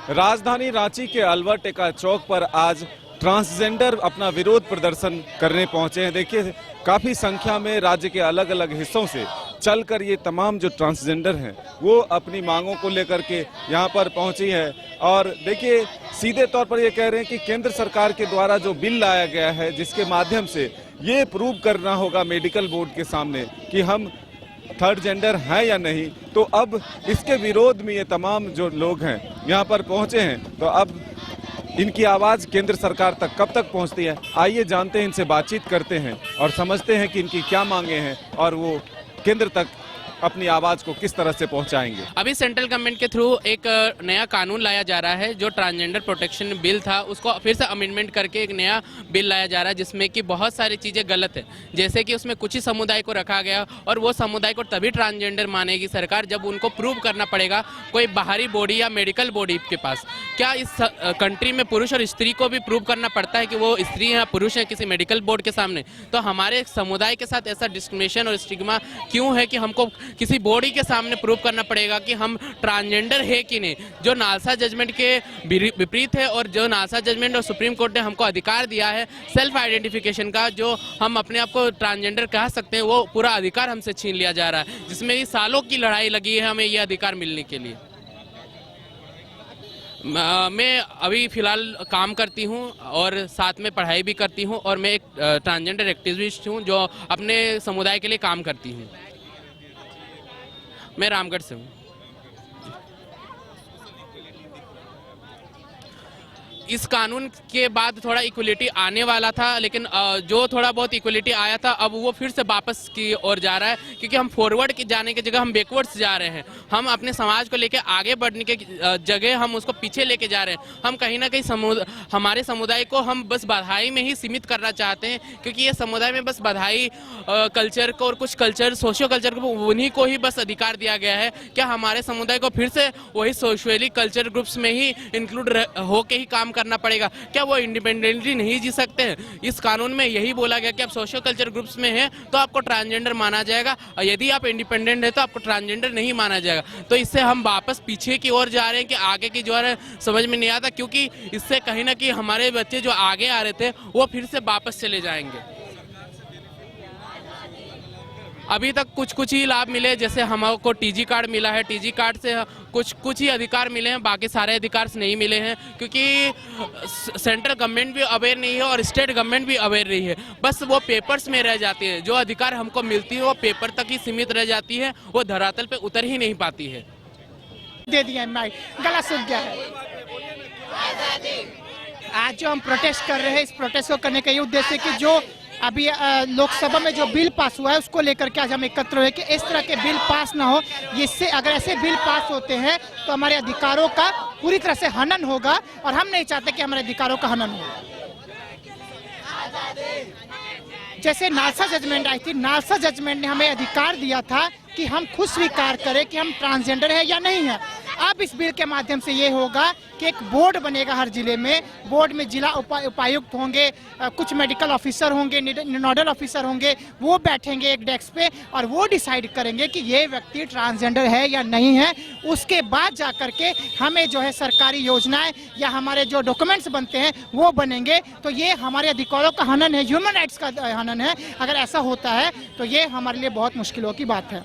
राजधानी रांची के अलवर टेका चौक पर आज ट्रांसजेंडर अपना विरोध प्रदर्शन करने पहुंचे हैं। देखिए, काफी संख्या में राज्य के अलग अलग हिस्सों से चलकर ये तमाम जो ट्रांसजेंडर हैं वो अपनी मांगों को लेकर के यहाँ पर पहुंची है। और देखिए, सीधे तौर पर ये कह रहे हैं कि केंद्र सरकार के द्वारा जो बिल लाया गया है, जिसके माध्यम से ये प्रूव करना होगा मेडिकल बोर्ड के सामने कि हम थर्ड जेंडर हैं या नहीं, तो अब इसके विरोध में ये तमाम जो लोग हैं यहाँ पर पहुंचे हैं। तो अब इनकी आवाज केंद्र सरकार तक कब तक पहुंचती है, आइए जानते हैं, इनसे बातचीत करते हैं और समझते हैं कि इनकी क्या मांगे हैं और वो केंद्र तक अपनी आवाज को किस तरह से पहुंचाएंगे। अभी सेंट्रल गवर्नमेंट के थ्रू एक नया कानून लाया जा रहा है। जो ट्रांसजेंडर प्रोटेक्शन बिल था उसको फिर से अमेंडमेंट करके एक नया बिल लाया जा रहा है, जिसमें कि बहुत सारी चीज़ें गलत है। जैसे कि उसमें कुछ ही समुदाय को रखा गया और वो समुदाय को तभी ट्रांसजेंडर मानेगी सरकार जब उनको प्रूव करना पड़ेगा कोई बाहरी बॉडी या मेडिकल बॉडी के पास। क्या इस कंट्री में पुरुष और स्त्री को भी प्रूव करना पड़ता है कि वो स्त्री है पुरुष है किसी मेडिकल बोर्ड के सामने? तो हमारे समुदाय के साथ ऐसा डिस्क्रिमिनेशन और स्टिग्मा क्यों है कि हमको किसी बॉडी के सामने प्रूव करना पड़ेगा कि हम ट्रांसजेंडर है कि नहीं? जो नालसा जजमेंट के विपरीत है और जो नालसा जजमेंट और सुप्रीम कोर्ट ने हमको अधिकार दिया है सेल्फ आइडेंटिफिकेशन का, जो हम अपने आप को ट्रांसजेंडर कह सकते हैं, वो पूरा अधिकार हमसे छीन लिया जा रहा है, जिसमें ये सालों की लड़ाई लगी है हमें ये अधिकार मिलने के लिए। मैं अभी फ़िलहाल काम करती हूँ और साथ में पढ़ाई भी करती हूँ और मैं एक ट्रांसजेंडर एक्टिविस्ट हूँ जो अपने समुदाय के लिए काम करती हूँ। मैं रामगढ़ से हूँ। इस कानून के बाद थोड़ा इक्वलिटी आने वाला था, लेकिन जो थोड़ा बहुत इक्वलिटी आया था अब वो फिर से वापस की ओर जा रहा है, क्योंकि हम फॉरवर्ड की जाने की जगह हम बैकवर्ड्स जा रहे हैं। हम अपने समाज को लेके आगे बढ़ने के जगह हम उसको पीछे लेके जा रहे हैं। हम कहीं ना कहीं हमारे समुदाय को हम बस बधाई में ही सीमित करना चाहते हैं, क्योंकि ये समुदाय में बस बधाई कल्चर को और कुछ कल्चर सोशियो कल्चर को उन्हीं को ही बस अधिकार दिया गया है। क्या हमारे समुदाय को फिर से वही सोशली कल्चर ग्रुप्स में ही इंक्लूड होके ही काम करना पड़ेगा? क्या वो इंडिपेंडेंटली नहीं जी सकते हैं? इस कानून में यही बोला गया कि आप सोशल कल्चर ग्रुप्स में हैं तो आपको ट्रांसजेंडर माना जाएगा, और यदि आप इंडिपेंडेंट है तो आपको ट्रांसजेंडर नहीं माना जाएगा। तो इससे हम वापस पीछे की ओर जा रहे हैं कि आगे की जो है समझ में नहीं आता, क्योंकि इससे कहीं ना कहीं हमारे बच्चे जो आगे आ रहे थे वो फिर से वापस चले जाएंगे। अभी तक कुछ ही लाभ मिले, जैसे हमको टीजी कार्ड मिला है, टीजी कार्ड से कुछ ही अधिकार मिले हैं, बाकी सारे अधिकार नहीं मिले हैं, क्योंकि सेंट्रल गवर्नमेंट भी अवेयर नहीं है और स्टेट गवर्नमेंट भी अवेयर नहीं है। बस वो पेपर्स में रह जाती है। जो अधिकार हमको मिलती है वो पेपर तक ही सीमित रह जाती है, वो धरातल पे उतर ही नहीं पाती है। दे दिया माइक, गला सूख गया है। आज जो हम प्रोटेस्ट कर रहे हैं, इस प्रोटेस्ट को करने का ये उद्देश्य है कि जो अभी लोकसभा में जो बिल पास हुआ है उसको लेकर के आज हम एकत्र हुए कि इस तरह के बिल पास ना हो। इससे अगर ऐसे बिल पास होते हैं तो हमारे अधिकारों का पूरी तरह से हनन होगा और हम नहीं चाहते कि हमारे अधिकारों का हनन हो। जैसे नालसा जजमेंट आई थी, नालसा जजमेंट ने हमें अधिकार दिया था कि हम खुद स्वीकार करें कि हम ट्रांसजेंडर है या नहीं है। अब इस बिल के माध्यम से ये होगा कि एक बोर्ड बनेगा हर जिले में। बोर्ड में जिला उपायुक्त होंगे, कुछ मेडिकल ऑफिसर होंगे, नोडल ऑफिसर होंगे, वो बैठेंगे एक डेस्क पे और वो डिसाइड करेंगे कि ये व्यक्ति ट्रांसजेंडर है या नहीं है। उसके बाद जा करके हमें जो है सरकारी योजनाएं या हमारे जो डॉक्यूमेंट्स बनते हैं वो बनेंगे। तो ये हमारे अधिकारों का हनन है, ह्यूमन राइट्स का हनन है। अगर ऐसा होता है तो ये हमारे लिए बहुत मुश्किलों की बात है।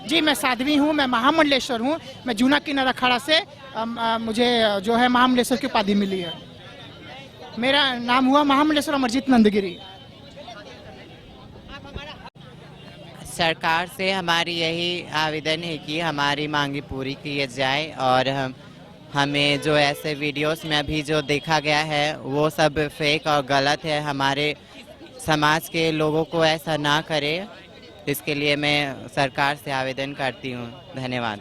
जी, मैं साध्वी हूँ, मैं महामंडलेश्वर हूँ। मैं जूना किनारा अखाड़ा से मुझे जो है महामंडलेश्वर की उपाधि मिली है। मेरा नाम हुआ महामंडलेश्वर अमरजीत नंदगिरी। सरकार से हमारी यही आवेदन है कि हमारी मांगी पूरी की जाए और हमें जो ऐसे वीडियोस में अभी जो देखा गया है वो सब फेक और गलत है। हमारे समाज के लोगों को ऐसा ना करे, इसके लिए मैं सरकार से आवेदन करती हूँ। धन्यवाद।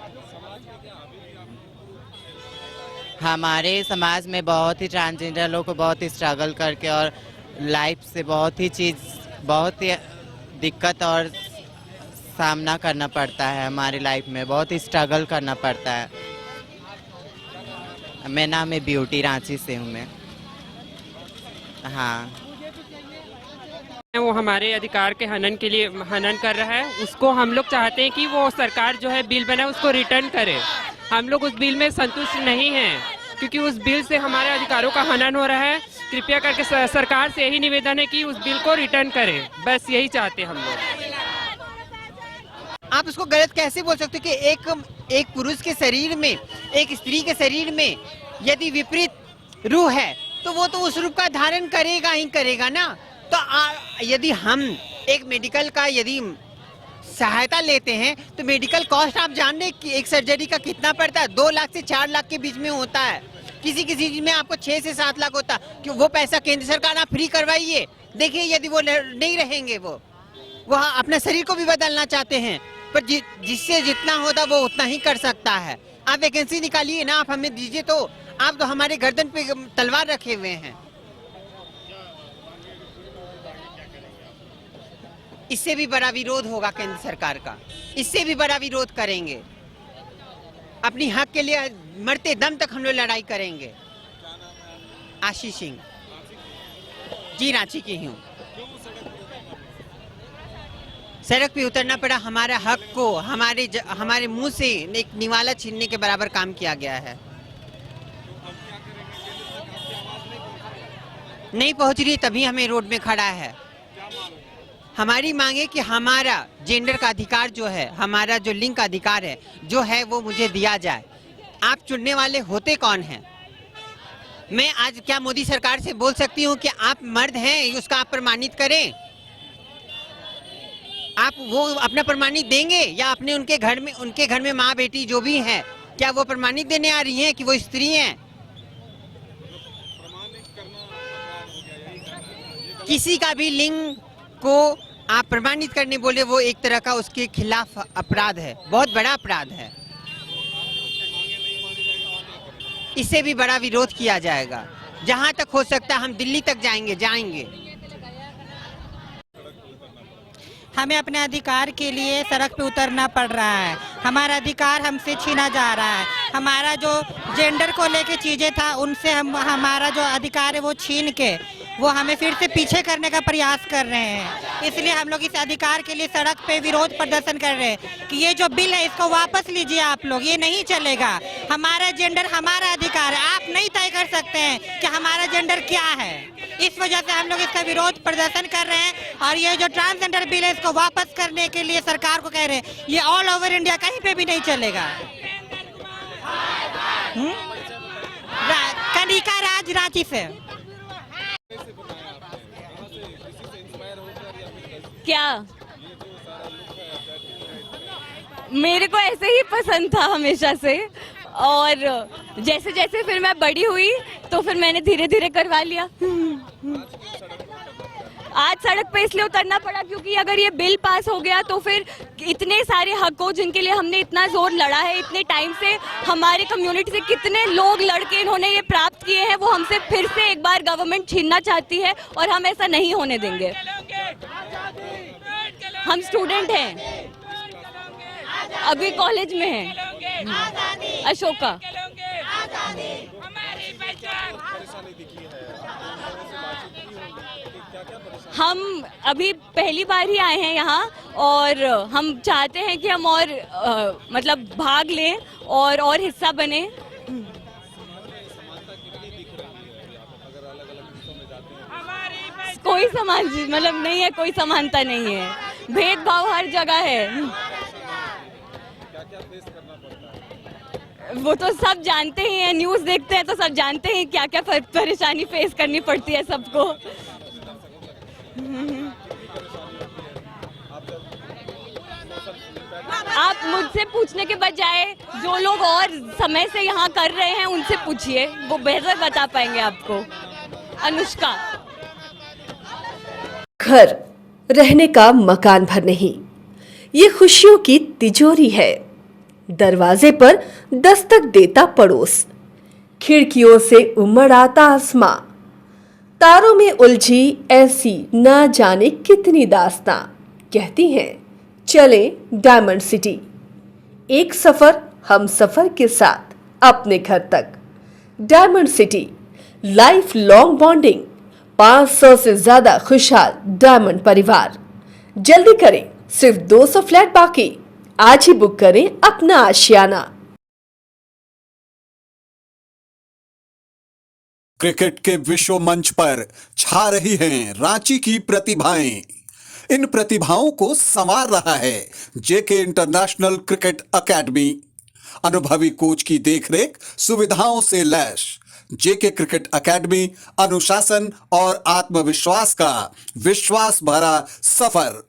हमारे समाज में बहुत ही ट्रांसजेंडर लोग को बहुत ही स्ट्रगल करके और लाइफ से बहुत ही दिक्कत और सामना करना पड़ता है। हमारी लाइफ में बहुत ही स्ट्रगल करना पड़ता है। मेरा नाम है ब्यूटी, रांची से हूँ मैं। हाँ, वो हमारे अधिकार के हनन के लिए हनन कर रहा है। उसको हम लोग चाहते हैं कि वो सरकार जो है बिल बनाए उसको रिटर्न करे। हम लोग उस बिल में संतुष्ट नहीं हैं, क्योंकि उस बिल से हमारे अधिकारों का हनन हो रहा है। कृपया करके सरकार से यही निवेदन है कि उस बिल को रिटर्न करें, बस यही चाहते हैं हम लोग। आप उसको गलत कैसे बोल सकते हो कि एक पुरुष के शरीर में, एक स्त्री के शरीर में यदि विपरीत रूह है तो वो तो उस रूप का धारण करेगा ही करेगा ना। तो यदि हम एक मेडिकल का यदि सहायता लेते हैं तो मेडिकल कॉस्ट आप जान रहे कि एक सर्जरी का कितना पड़ता है? 2 लाख से 4 लाख के बीच में होता है। किसी किसी चीज में आपको 6 से 7 लाख होता है। कि वो पैसा केंद्र सरकार आप फ्री करवाइए। देखिए यदि वो नहीं रहेंगे, वो अपना शरीर को भी बदलना चाहते हैं, पर जिससे जितना होता वो उतना ही कर सकता है। आप वैकेंसी निकालिए ना, आप हमें दीजिए। तो आप तो हमारे गर्दन पे तलवार रखे हुए हैं। इससे भी बड़ा विरोध होगा केंद्र सरकार का, इससे भी बड़ा विरोध करेंगे। अपनी हक के लिए मरते दम तक हम लोग लड़ाई करेंगे। आशीष सिंह जी, रांची की हूँ। सड़क पे उतरना पड़ा, हमारे हक को हमारे मुंह से एक निवाला छीनने के बराबर काम किया गया है। नहीं पहुंच रही तभी हमें रोड में खड़ा है। हमारी मांगे कि हमारा जेंडर का अधिकार जो है, हमारा जो लिंग का अधिकार है जो है वो मुझे दिया जाए। आप चुनने वाले होते कौन हैं? मैं आज क्या मोदी सरकार से बोल सकती हूँ कि आप मर्द हैं, उसका आप प्रमाणित करें? आप वो अपना प्रमाणित देंगे या अपने उनके घर में माँ बेटी जो भी हैं, क्या वो प्रमाणित देने आ रही हैं कि वो स्त्री हैं? किसी का भी लिंग को आप प्रमाणित करने बोले वो एक तरह का उसके खिलाफ अपराध है, बहुत बड़ा अपराध है। इससे भी बड़ा विरोध किया जाएगा। जहां तक हो सकता है हम दिल्ली तक जाएंगे। हमें अपने अधिकार के लिए सड़क पे उतरना पड़ रहा है। हमारा अधिकार हमसे छीना जा रहा है। हमारा जो जेंडर को लेके चीजें था उनसे हमारा जो अधिकार है वो छीन के वो हमें फिर से पीछे करने का प्रयास कर रहे हैं। इसलिए हम लोग इस अधिकार के लिए सड़क पे विरोध प्रदर्शन कर रहे हैं कि ये जो बिल है इसको वापस लीजिए आप लोग, ये नहीं चलेगा। हमारा जेंडर हमारा अधिकार है, आप नहीं तय कर सकते हैं कि हमारा जेंडर क्या है। इस वजह से हम लोग इसका विरोध प्रदर्शन कर रहे हैं और ये जो ट्रांसजेंडर बिल है इसको वापस करने के लिए सरकार को कह रहे हैं। ये ऑल ओवर इंडिया कहीं पे भी नहीं चलेगा। कनिका राज, रांची से। क्या मेरे को ऐसे ही पसंद था हमेशा से, और जैसे जैसे फिर मैं बड़ी हुई तो फिर मैंने धीरे धीरे करवा लिया। आज सड़क पे इसलिए उतरना पड़ा क्योंकि अगर ये बिल पास हो गया तो फिर इतने सारे हकों जिनके लिए हमने इतना जोर लड़ा है, इतने टाइम से हमारे कम्युनिटी से कितने लोग लड़के इन्होंने ये प्राप्त किए हैं, वो हमसे फिर से एक बार गवर्नमेंट छीनना चाहती है और हम ऐसा नहीं होने देंगे। हम स्टूडेंट हैं, अभी कॉलेज में हैं, अशोका। हम अभी पहली बार ही आए हैं यहाँ और हम चाहते हैं कि हम और मतलब भाग लें और हिस्सा बने। कोई समान मतलब नहीं है, कोई समानता नहीं है, भेदभाव हर जगह है। वो तो सब जानते ही हैं, न्यूज़ देखते हैं तो सब जानते हैं क्या क्या परेशानी फेस करनी पड़ती है सबको। आप मुझसे पूछने के बजाय जो लोग और समय से यहाँ कर रहे हैं उनसे पूछिए, वो बेहतर बता पाएंगे आपको। अनुष्का। घर रहने का मकान भर नहीं, ये खुशियों की तिजोरी है। दरवाजे पर दस्तक देता पड़ोस, खिड़कियों से उमड़ आता आसमां, तारों में उलझी ऐसी ना जाने कितनी दास्तां। कहती हैं चले डायमंड सिटी, एक सफर हम सफर के साथ अपने घर तक। Diamond city, life long bonding, 500 से ज्यादा खुशहाल डायमंड परिवार। जल्दी करें, सिर्फ 200 फ्लैट बाकी। आज ही बुक करें अपना आशियाना। क्रिकेट के विश्व मंच पर छा रही हैं रांची की प्रतिभाएं। इन प्रतिभाओं को संवार रहा है जेके इंटरनेशनल क्रिकेट एकेडमी। अनुभवी कोच की देखरेख, सुविधाओं से लैस जेके क्रिकेट एकेडमी अनुशासन और आत्मविश्वास का विश्वास भरा सफर।